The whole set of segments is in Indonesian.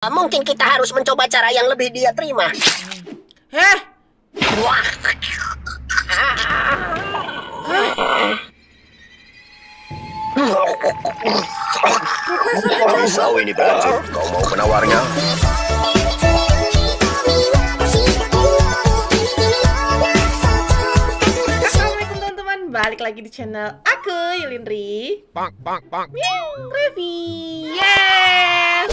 Mungkin kita harus mencoba cara yang lebih dia terima. Heh, Wah. Tahu ini beracun. Kau mau penawarnya? assalamualaikum teman-teman, balik lagi di channel aku Yulindri. Revi, yeah.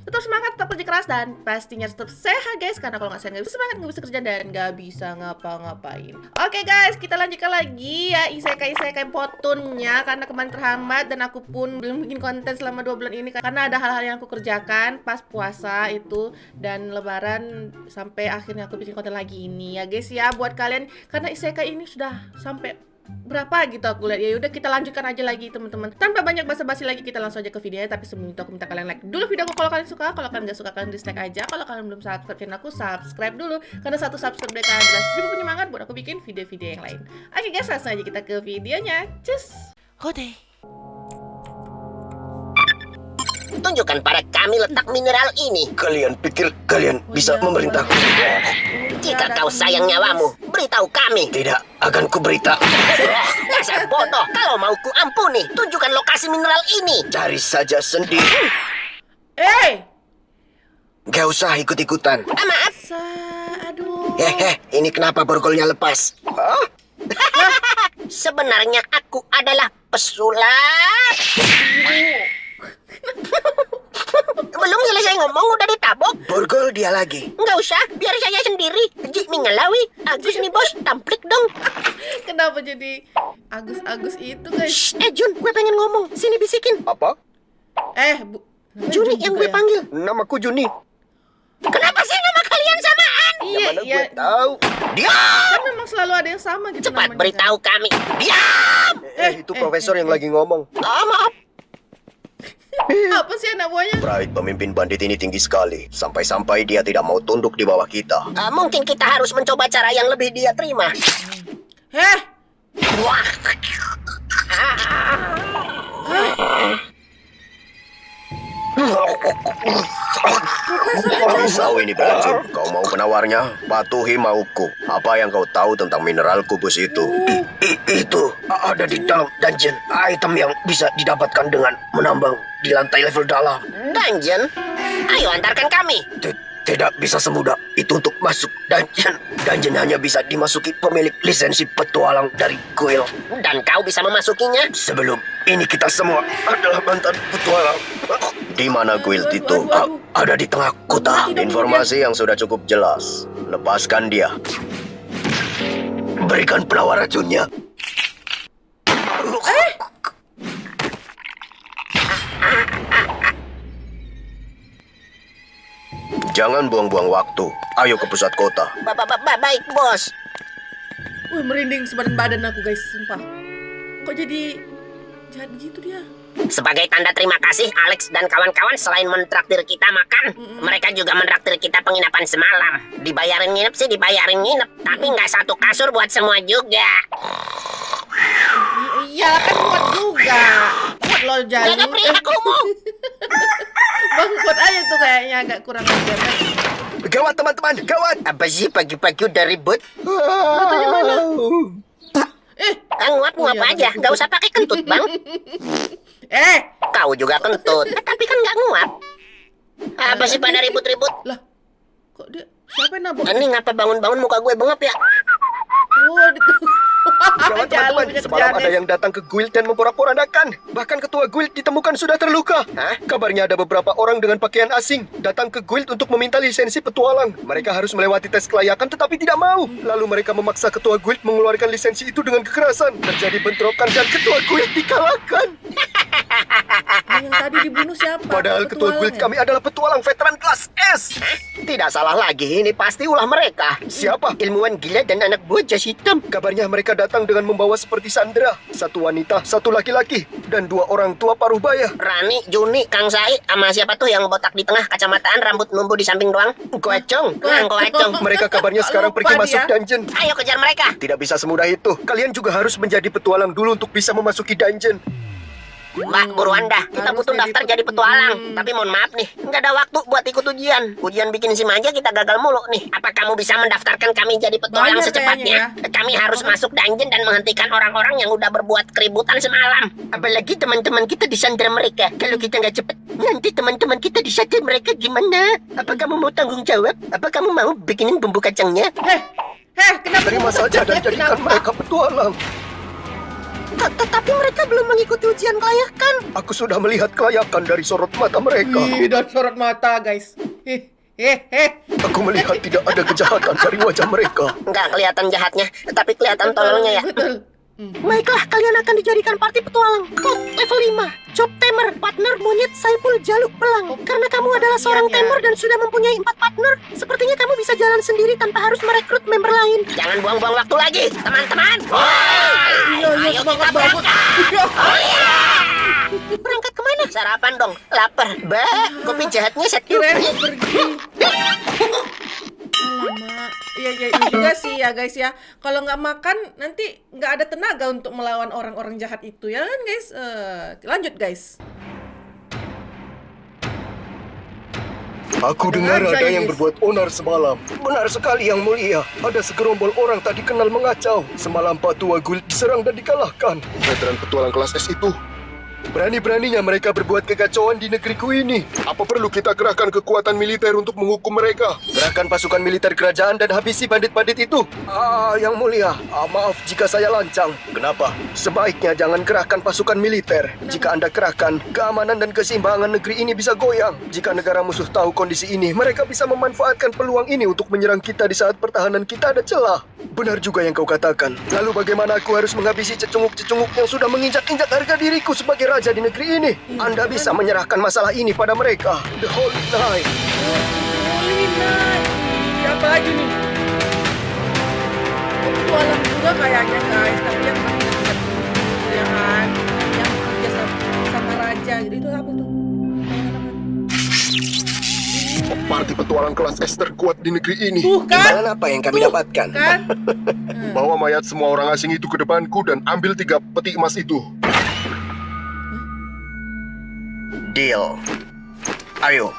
Tetap semangat, tetap kerja keras dan pastinya tetap sehat guys. Karena kalau nggak sehat nggak bisa semangat, nggak bisa kerja dan nggak bisa ngapa-ngapain. Oke guys, kita lanjutkan lagi ya isekai potunnya. Karena kemarin terhambat dan aku pun belum bikin konten selama 2 bulan ini karena ada hal-hal yang aku kerjakan pas puasa itu dan lebaran sampai akhirnya aku bikin konten lagi ini ya guys ya. Buat kalian karena isekai ini sudah sampai berapa gitu aku lihat, ya udah kita lanjutkan aja lagi teman-teman. Tanpa banyak basa-basi lagi kita langsung aja ke videonya. Tapi sebelum itu aku minta kalian like dulu videoku kalau kalian suka. Kalau kalian gak suka kalian dislike aja. Kalau kalian belum subscribe channel aku, subscribe dulu. Karena satu subscribe dari kalian adalah 1000 penyemangat buat aku bikin video-video yang lain. Oke guys, langsung aja kita ke videonya. Cus. Hode. Tunjukkan pada kami letak mineral ini. Kalian pikir kalian bisa memerintahku? Jika kau sayang nyawamu, beritahu kami. Tidak akan kuberita. Dasar bodoh. Kalau mau ku ampuni, tunjukkan lokasi mineral ini. Cari saja sendiri. Gak usah ikut-ikutan. Maaf. Aduh. Ini kenapa borgolnya lepas? Hah? Sebenarnya aku adalah pesulap. Belum selesai ngomong udah ditabok. Borgol dia lagi. Nggak usah, biar saya sendiri. Jik mingalawi. Agus nih bos, tamplik dong. Kenapa jadi Agus itu guys? Shh, Jun, gue pengen ngomong. Sini bisikin. Apa? Juni yang gue panggil. Namaku Juni. Kenapa sih nama kalian samaan? Iya, Mana iya. gue tahu. Diam! Kan memang selalu ada yang sama gitu Cepat namanya. beritahu kami. Diam! Itu profesor yang lagi ngomong. Maaf. Apa sih anak buahnya? Pride pemimpin bandit ini tinggi sekali. Sampai-sampai dia tidak mau tunduk di bawah kita. Mungkin kita harus mencoba cara yang lebih dia terima. Heh, Wah. Tahu ini beracun. Kau mau penawarnya? Patuhi mauku. Apa yang kau tahu tentang mineral kubus itu? Itu ada di dalam dungeon. Item yang bisa didapatkan dengan menambang di lantai level dalam. Dungeon? Ayo antarkan kami. Tidak bisa semudah itu untuk masuk dungeon. Dungeon hanya bisa dimasuki pemilik lisensi petualang dari guild. Dan kau bisa memasukinya? Sebelum ini kita semua adalah mantan petualang. Di mana guild itu? Ada di tengah kota. Informasi yang sudah cukup jelas. Lepaskan dia. Berikan penawar racunnya. Jangan buang-buang waktu. Ayo ke pusat kota. Baik, bos. wih merinding sebadan badan aku guys, sumpah. Kok jadi jahat gitu dia? Sebagai tanda terima kasih, Alex dan kawan-kawan selain mentraktir kita makan, mereka juga mentraktir kita penginapan semalam. Dibayarin nginep sih, dibayarin nginep. Tapi nggak satu kasur buat semua juga. Iya kan kuat juga. Kuat loh Gak ada jalu. perilakumu. Bang kuat aja tuh kayaknya agak kurang ajar kan. Gawat teman-teman, gawat. Apa sih pagi-pagi udah ribut? Katanya mana? Kang nguap nguap Oh, iya, aja, bener. nggak usah pakai kentut bang. Kau juga kentut, tapi kan nggak nguap. Apa sih pada ribut-ribut? Lah, kok dia siapa yang nabok? Ini ngapa bangun-bangun muka gue bengap ya? Oh, Gawat teman-teman, semalam ada yang datang ke guild dan memporak-porandakan. Bahkan ketua guild ditemukan sudah terluka. Hah? Kabarnya ada beberapa orang dengan pakaian asing datang ke guild untuk meminta lisensi petualang. Mereka harus melewati tes kelayakan tetapi tidak mau. Lalu mereka memaksa ketua guild mengeluarkan lisensi itu dengan kekerasan. Terjadi bentrokan dan ketua guild dikalahkan. Yang tadi dibunuh siapa? Padahal ketua Petualang guild ya? kami adalah petualang veteran kelas S. Tidak salah lagi, ini pasti ulah mereka. Siapa? Ilmuwan gila dan anak buah jas hitam. Kabarnya mereka datang dengan membawa seperti Sandra. Satu wanita, satu laki-laki. Dan 2 orang tua paruh baya. Rani, Juni, Kang Sai, sama siapa tuh yang botak di tengah, kacamataan, rambut numbuh di samping doang? Koecong, Koecong. Mereka kabarnya sekarang Lupa pergi dia. masuk dungeon. Ayo kejar mereka. Tidak bisa semudah itu. Kalian juga harus menjadi petualang dulu untuk bisa memasuki dungeon. Mbak, buruan dah. Kita Harus butuh daftar jadi petualang. Tapi mohon maaf nih, nggak ada waktu buat ikut ujian. Ujian bikin SIM aja kita gagal mulu nih. Apa kamu bisa mendaftarkan kami jadi petualang Bayar secepatnya? Kami harus masuk dungeon dan menghentikan orang-orang yang udah berbuat keributan semalam. Apalagi teman-teman kita disandra mereka. Kalau kita nggak cepet, nanti teman-teman kita disandra mereka gimana? Apa kamu mau tanggung jawab? Apa kamu mau bikinin bumbu kacangnya? Kenapa? Terima saja dan jadikan mereka petualang. Tapi mereka belum mengikuti ujian kelayakan. Aku sudah melihat kelayakan dari sorot mata mereka. Ih, dan sorot mata, guys. Aku melihat tidak ada kejahatan dari wajah mereka. Nggak kelihatan jahatnya, tapi kelihatan tololnya ya. Betul. Baiklah, kalian akan dijadikan party petualang. Code level 5, Job Tamer, partner monyet Saiful Jaluk Pelang. Karena kamu adalah seorang tamer dan sudah mempunyai 4 partner, sepertinya kamu bisa jalan sendiri tanpa harus merekrut member lain. Jangan buang-buang waktu lagi, teman-teman. Iya, semangat banget. Berangkat kemana? Sarapan dong, lapar. Kopi jahatnya satu. Kirain mau pergi. Alamak. Iya ini juga sih ya guys ya. Kalau nggak makan nanti nggak ada tenaga untuk melawan orang-orang jahat itu ya kan guys. Lanjut guys. Aku dengar Aja, ada ya, yang guys. berbuat onar semalam. Benar sekali yang mulia. Ada segerombol orang tak dikenal mengacau. Semalam Pak Tua Guild diserang dan dikalahkan. Veteran petualang kelas S itu berani-beraninya mereka berbuat kekacauan di negeriku ini. Apa perlu kita kerahkan kekuatan militer untuk menghukum mereka? Kerahkan pasukan militer kerajaan dan habisi bandit-bandit itu. Yang mulia, maaf jika saya lancang. Kenapa? Sebaiknya jangan kerahkan pasukan militer. Jika Anda kerahkan, keamanan dan keseimbangan negeri ini bisa goyang. Jika negara musuh tahu kondisi ini, mereka bisa memanfaatkan peluang ini untuk menyerang kita di saat pertahanan kita ada celah. Benar juga yang kau katakan. Lalu bagaimana aku harus menghabisi cecunguk-cecunguk yang sudah menginjak-injak harga diriku sebagai raja di negeri ini? Anda bisa menyerahkan masalah ini pada mereka. The Holy Knight. Holy Knight. Siapa lagi nih? Petualang juga kayaknya guys. Tapi yang paling dekat ya kan, yang kerja sama raja gitu. Itu apa tuh? Parti petualang kelas S terkuat di negeri ini. Tuh kan? Imbalan apa yang kami dapatkan? Kan? Bawa mayat semua orang asing itu ke depanku dan ambil 3 peti emas itu. Deal. Ayo.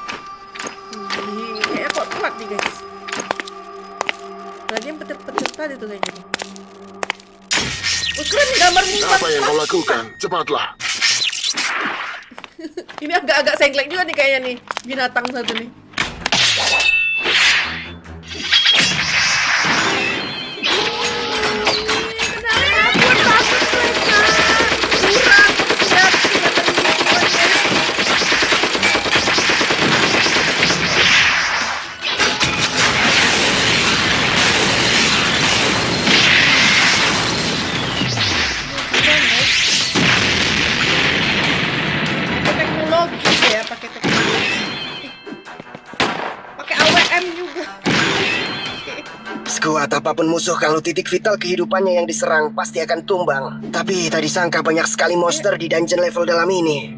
Kayaknya kok kuat nih guys. Lagi yang petir-petir tadi tuh kayaknya nih. Keren nih gambar muka. Apa yang kau lakukan? Cepatlah. Ini agak-agak sengklek juga nih kayaknya nih. Binatang satu nih. Teknologi ya, pakai teknologi. Pakai AWM juga. Sekuat apapun musuh, kalau titik vital kehidupannya yang diserang pasti akan tumbang. Tapi tak disangka banyak sekali monster di dungeon level dalam ini.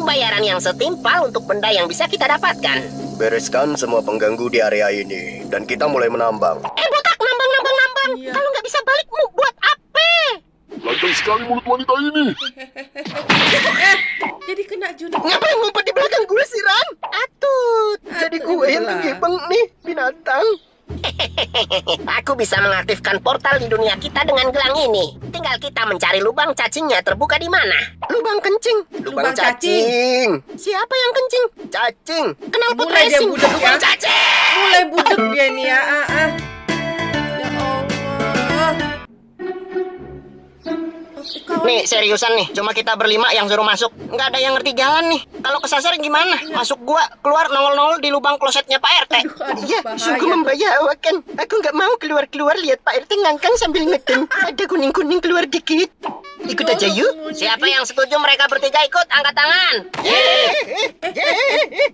Bayaran yang setimpal untuk benda yang bisa kita dapatkan. Bereskan semua pengganggu di area ini dan kita mulai menambang. Botak, nambang. Iya. Kalau nggak bisa balik, mau buat apa? Lancar sekali mulut wanita ini. Jadi kena Jun. Ngapain ngumpet di belakang gue sih, Ran? Atut. Jadi Atut, gue yang betul lah. kegebeng nih, binatang. Aku bisa mengaktifkan portal di dunia kita dengan gelang ini. Tinggal kita mencari lubang cacingnya terbuka di mana. Lubang kencing. Lubang cacing. Siapa yang kencing? Cacing. Kenal pot Mulai dia racing. budek ya. Lubang cacing. Mulai budek dia nih ya. Ya Allah. Kawan. Nih seriusan nih, cuma kita berlima yang suruh masuk. Nggak ada yang ngerti jalan nih. Kalau kesasar gimana? Masuk gua, keluar nongol-nongol di lubang klosetnya Pak RT. Aduh, Iya, bahaya sungguh tuh. membahayakan. Aku nggak mau keluar-keluar lihat Pak RT ngangkang sambil ngedeng. Ada kuning-kuning keluar dikit. Ikut aja yuk. Siapa yang setuju mereka bertiga ikut? Angkat tangan.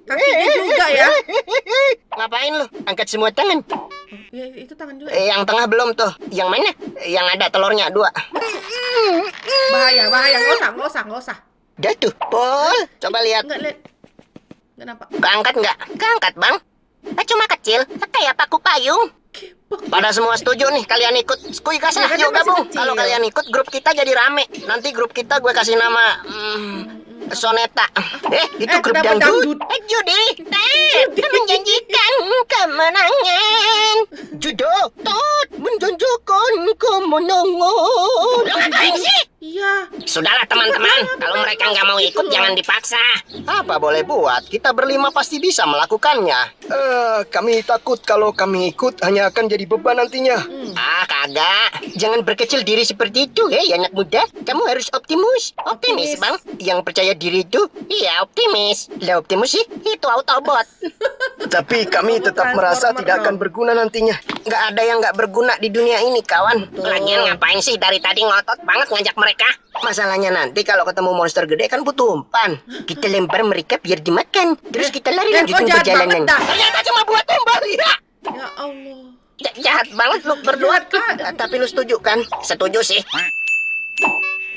Kakinya juga ya. Ngapain lu? Angkat semua tangan. Ya, itu tangan juga. Yang tengah belum tuh. Yang mana? Yang ada telurnya 2. Bahaya. Nggak usah. Jatuh. Pol, coba lihat. Nggak lihat. Nggak nampak. Keangkat nggak? Keangkat, Bang. Cuma kecil, kayak paku payung. Pada semua setuju nih kalian ikut Skuy Kasih, Ya, kan yuk dia masih gabung. kecil. Kalau kalian ikut grup kita jadi rame. Nanti grup kita gue kasih nama Soneta. Itu grup kenapa dangdut. dangdut? Judi, menjanjikan kemenangan. Judo, tot menjanjikan kemenangan. Lo ngapain sih? Iya. Sudahlah teman-teman, kalau mereka nggak mau ikut jangan dipaksa. Apa boleh buat, kita berlima pasti bisa melakukannya. Kami takut kalau kami ikut hanya akan jadi beban nantinya. Kagak. Jangan berkecil diri seperti itu, anak muda. Kamu harus optimis. Optimis, Optimis. Bang. Yang percaya diri itu, iya optimis. Lah optimis sih, itu Autobot. Tapi kami tetap merasa Transformer tidak akan dong. berguna nantinya. Nggak ada yang nggak berguna di dunia ini, kawan. Betul. Lagian ngapain sih dari tadi ngotot banget ngajak mereka? Masalahnya nanti kalau ketemu monster gede kan butuh umpan. Kita lempar mereka biar dimakan. Terus kita lari kok lanjutin jahat perjalanan. banget dah. Ternyata cuma buat umpan, ya. Ya Allah. Jahat banget lu berdua. Jahat, Kak. Tapi lu setuju kan? Setuju sih.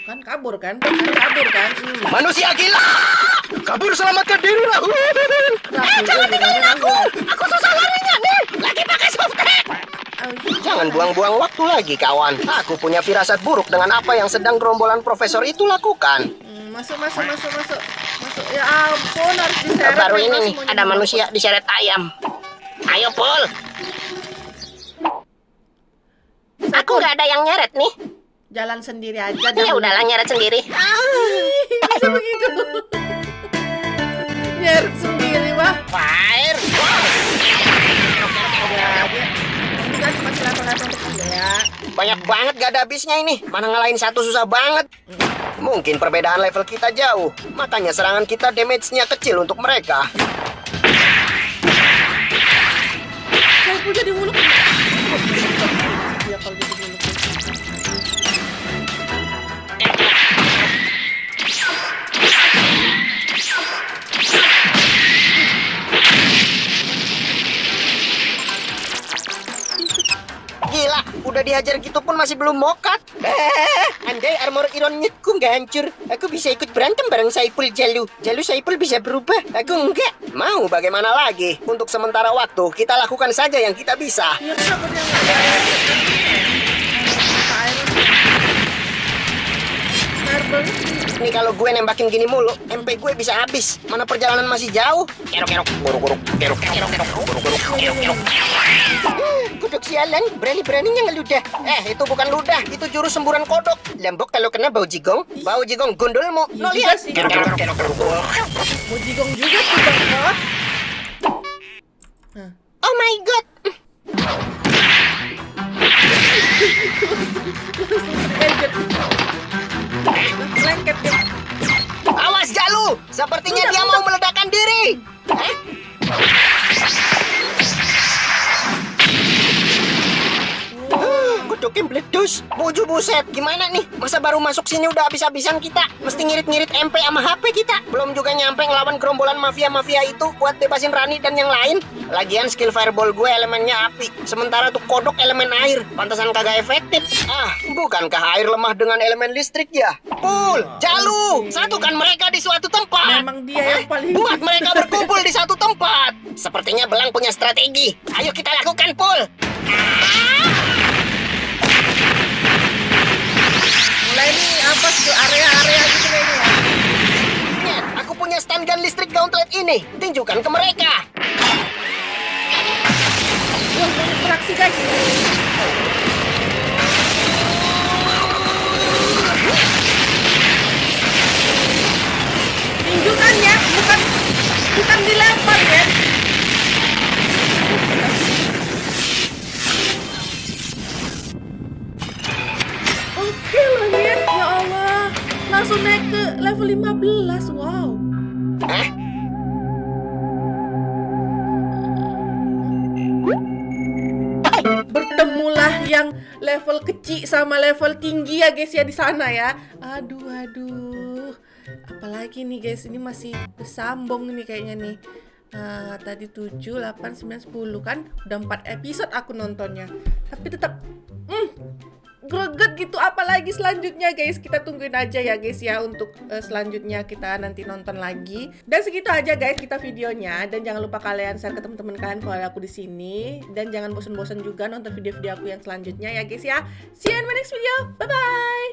Kan kabur kan? Kan kabur kan? Manusia gila! Kabur selamatkan diri lah! Aku susah larinya nih. Lagi pakai softek. Jangan buang-buang waktu lagi, kawan. Aku punya firasat buruk dengan apa yang sedang gerombolan profesor itu lakukan. Masuk. Ya ampun, harus diseret. Baru memang ini nih, semuanya ada mau manusia diseret ayam. Ayo, Pul. Aku nggak ada yang nyeret nih. jalan sendiri aja. Ya udahlah, nyeret sendiri. Bisa begitu. Nyeret sendiri, wah. Fire. Ini kan masih level-level kecil ya. Banyak banget gak ada habisnya ini. Mana ngalahin satu susah banget. Mungkin perbedaan level kita jauh. Makanya serangan kita damage-nya kecil untuk mereka. Saya pun jadi muluk. Ya kalau jadi muluk. Gila, udah dihajar gitu pun masih belum mokat. Andai armor ironitku nggak hancur, aku bisa ikut berantem bareng Saipul Jalu. Jalu Saipul bisa berubah, aku enggak. Mau bagaimana lagi? Untuk sementara waktu, kita lakukan saja yang kita bisa. Ya kenapa dia nggak ada? Marble. Nih kalau gue nembakin gini mulu, MP gue bisa habis. Mana perjalanan masih jauh. Kerok, guruk, kerok, guruk. Kodok sialan, berani-beraninya ngeludah. Itu bukan ludah, itu jurus semburan kodok. Lembok kalau kena bau jigong gundulmu. Iya Lo juga lihat. sih. Mau jigong juga tuh Bang. Nah. Oh my god. Gadget. Lengket ya. Awas Jalu, sepertinya dia mau meledakkan diri. Godoknya meletus. Buju buset, gimana nih? Masa baru masuk sini udah habis-habisan kita? Mesti ngirit-ngirit MP sama HP kita. Belum juga nyampe ngelawan gerombolan mafia-mafia itu buat bebasin Rani dan yang lain. Lagian skill fireball gue elemennya api. Sementara tuh kodok elemen air. Pantesan kagak efektif. Bukankah air lemah dengan elemen listrik ya? Pul, Jalu, satukan mereka di suatu tempat. Memang dia yang paling Buat mereka berkumpul di satu tempat. Sepertinya Belang punya strategi. Ayo kita lakukan, Pul. mulai nih apa ke area-area gitu kayaknya ya. Lihat, aku punya stun gun listrik gauntlet ini. Tunjukkan ke mereka. Wah, banyak beraksi guys. Tunjukkan ya, bukan dilempar ya. Oke lah ya, ya Allah. Langsung naik ke level 15, wow. Hah? Bertemulah yang level kecil sama level tinggi ya guys ya di sana ya. Aduh. Apalagi nih guys, ini masih bersambung nih kayaknya nih. Tadi 7, 8, 9, 10 kan. Udah 4 episode aku nontonnya. Tapi tetap greget gitu. Apalagi selanjutnya guys, kita tungguin aja ya guys ya untuk selanjutnya kita nanti nonton lagi. Dan segitu aja guys kita videonya, dan jangan lupa kalian share ke teman-teman kalian kalau ada aku di sini, dan jangan bosan-bosan juga nonton video-video aku yang selanjutnya ya guys ya. See you in my next video. Bye bye.